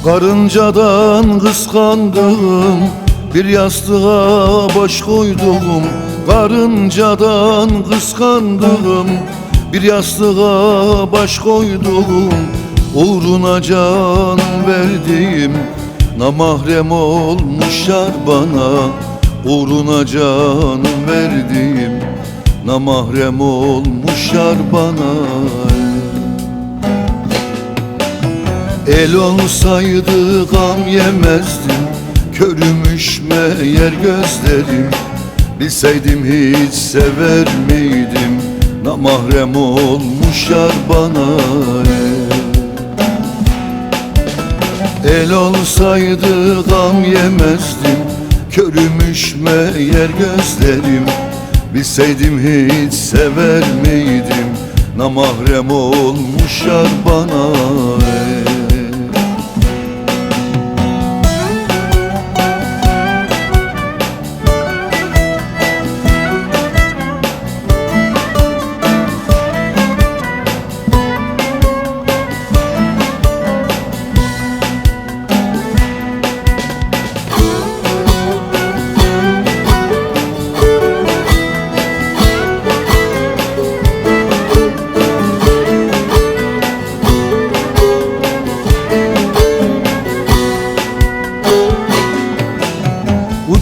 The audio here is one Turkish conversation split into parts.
Karıncadan kıskandım, bir yastığa baş koydum. Karıncadan kıskandım, bir yastığa baş koydum. Uğruna can verdiğim namahrem olmuş yar bana. Uğruna can verdiğim namahrem olmuş yar bana. El olsaydı gam yemezdim, körümüş meğer gözlerim. Bilseydim hiç sever miydim, namahrem olmuş yar bana. El olsaydı gam yemezdim, körümüş meğer gözlerim. Bilseydim hiç sever miydim, namahrem olmuş yar bana.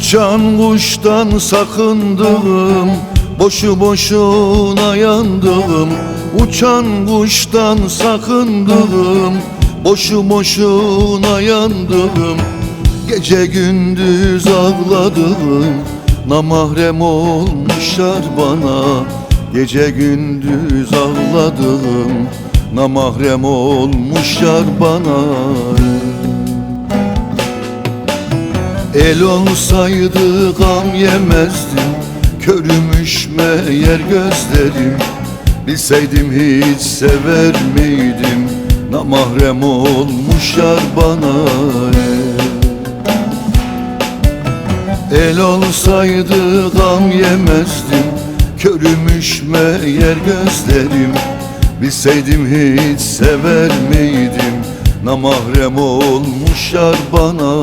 Uçan kuştan sakındım, boşu boşuna yandım. Uçan kuştan sakındım, boşu boşuna yandım. Gece gündüz ağladım, namahrem olmuş yar bana. Gece gündüz ağladım, namahrem olmuş yar bana. El olsaydı gam yemezdim, körümüş meğer gözlerim. Bilseydim hiç sever miydim, namahrem olmuş yar bana. El olsaydı gam yemezdim, körümüş meğer gözlerim. Bilseydim hiç sever miydim, namahrem olmuş yar bana.